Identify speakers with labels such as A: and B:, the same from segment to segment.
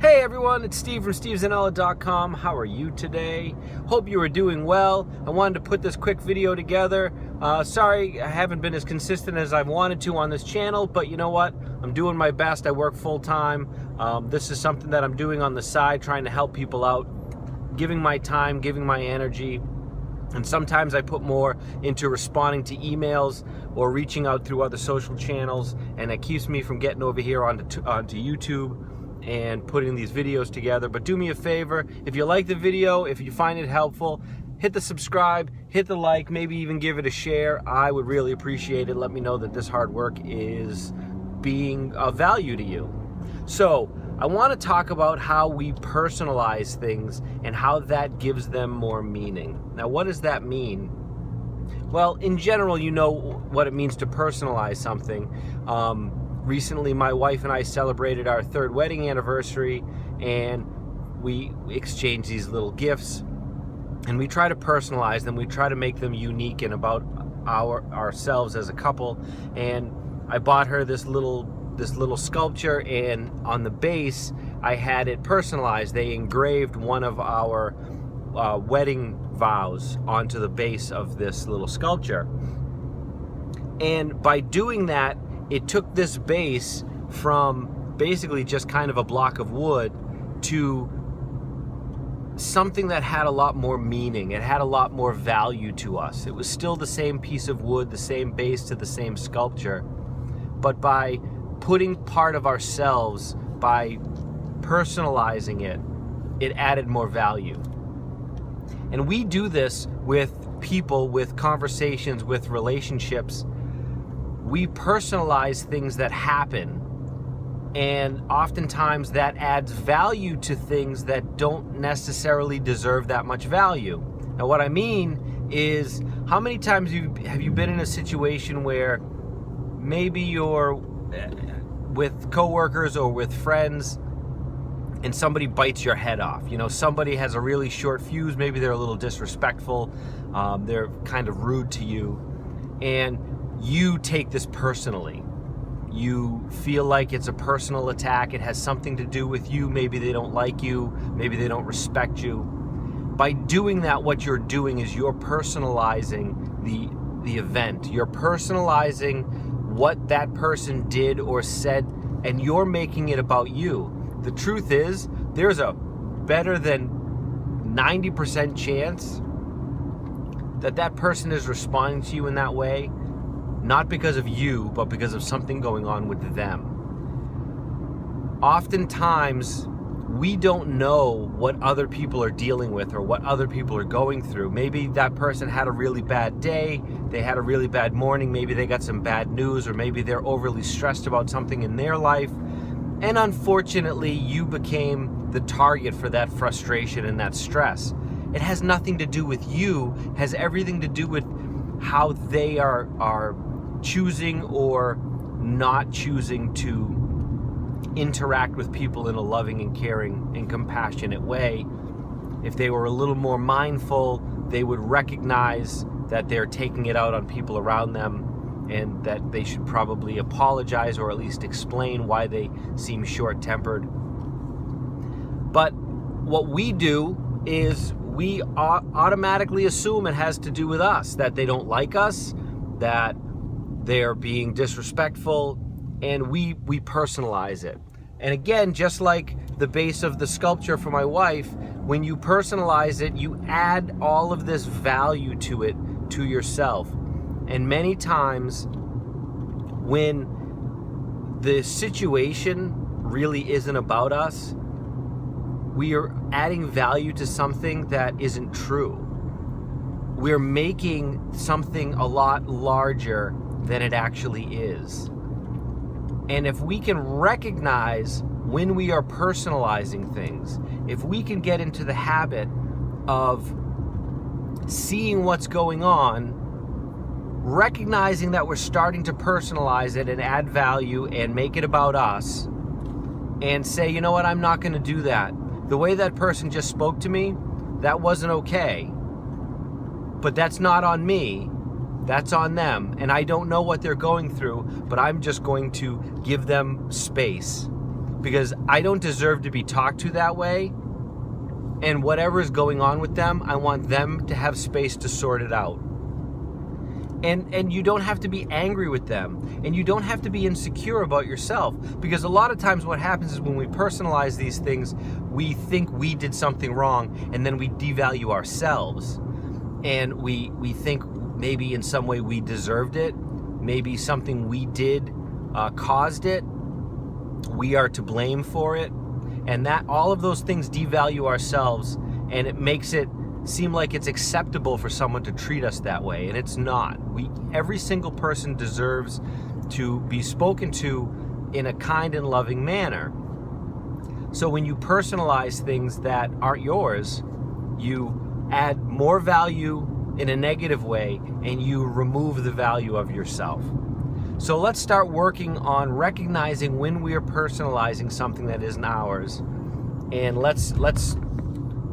A: Hey everyone, it's Steve from stevezanella.com. How are you today? Hope you are doing well. I wanted to put this quick video together. Sorry I haven't been as consistent as I've wanted to on this channel, but you know what? I'm doing my best. I work full time. This is something that I'm doing on the side, trying to help people out, giving my time, giving my energy. And sometimes I put more into responding to emails or reaching out through other social channels, and it keeps me from getting over here onto YouTube and putting these videos together. But do me a favor, if you like the video, if you find it helpful, hit the subscribe, hit the like, maybe even give it a share. I would really appreciate it. Let me know that this hard work is being of value to you. So I want to talk about how we personalize things and how that gives them more meaning. Now, what does that mean? Well, in general, you know what it means to personalize something. Recently, my wife and I celebrated our 3rd wedding anniversary, and we exchanged these little gifts, and we try to personalize them. We try to make them unique and about ourselves as a couple. And I bought her this little sculpture, and on the base, I had it personalized. They engraved one of our wedding vows onto the base of this little sculpture. And by doing that, it took this base from basically just kind of a block of wood to something that had a lot more meaning. It had a lot more value to us. It was still the same piece of wood, the same base to the same sculpture, but by putting part of ourselves, by personalizing it, it added more value. And we do this with people, with conversations, with relationships. We personalize things that happen, and oftentimes that adds value to things that don't necessarily deserve that much value. Now, what I mean is, how many times have you been in a situation where maybe you're with coworkers or with friends and somebody bites your head off? You know, somebody has a really short fuse, maybe they're a little disrespectful, they're kind of rude to you, and you take this personally. You feel like it's a personal attack. It has something to do with you. Maybe they don't like you. Maybe they don't respect you. By doing that, what you're doing is you're personalizing the event. You're personalizing what that person did or said, and you're making it about you. The truth is, there's a better than 90% chance that that person is responding to you in that way, not because of you, but because of something going on with them. Oftentimes, we don't know what other people are dealing with or what other people are going through. Maybe that person had a really bad day, they had a really bad morning, maybe they got some bad news, or maybe they're overly stressed about something in their life. And unfortunately, you became the target for that frustration and that stress. It has nothing to do with you, it has everything to do with how they are choosing or not choosing to interact with people in a loving and caring and compassionate way. If they were a little more mindful, they would recognize that they're taking it out on people around them, and that they should probably apologize or at least explain why they seem short-tempered. But what we do is we automatically assume it has to do with us, that they don't like us, that they're being disrespectful, and we personalize it. And again, just like the base of the sculpture for my wife, when you personalize it, you add all of this value to it, to yourself. And many times when the situation really isn't about us, we are adding value to something that isn't true. We're making something a lot larger than it actually is. And if we can recognize when we are personalizing things, if we can get into the habit of seeing what's going on, recognizing that we're starting to personalize it and add value and make it about us, and say, you know what, I'm not going to do that. The way that person just spoke to me, that wasn't okay. But that's not on me. That's on them, and I don't know what they're going through, but I'm just going to give them space. because I don't deserve to be talked to that way. And whatever is going on with them, I want them to have space to sort it out. And you don't have to be angry with them, and you don't have to be insecure about yourself, because a lot of times what happens is when we personalize these things, we think we did something wrong, and then we devalue ourselves, and we think maybe in some way we deserved it, maybe something we did caused it, we are to blame for it, and that all of those things devalue ourselves, and it makes it seem like it's acceptable for someone to treat us that way, and it's not. Every single person deserves to be spoken to in a kind and loving manner. So when you personalize things that aren't yours, you add more value in a negative way, and you remove the value of yourself. So let's start working on recognizing when we are personalizing something that isn't ours, and let's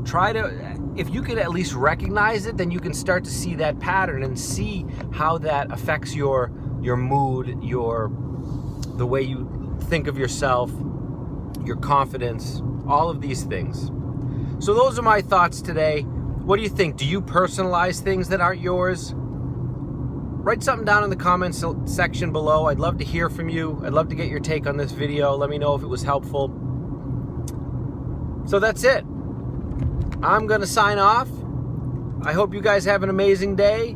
A: try to, if you could at least recognize it, then you can start to see that pattern and see how that affects your mood, the way you think of yourself, your confidence, all of these things. So those are my thoughts today. What do you think? Do you personalize things that aren't yours? Write something down in the comments section below. I'd love to hear from you. I'd love to get your take on this video. Let me know if it was helpful. So that's it. I'm going to sign off. I hope you guys have an amazing day.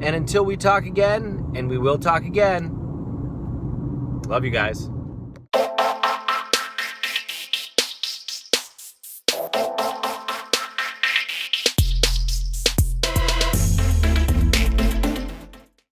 A: And until we talk again, and we will talk again, love you guys.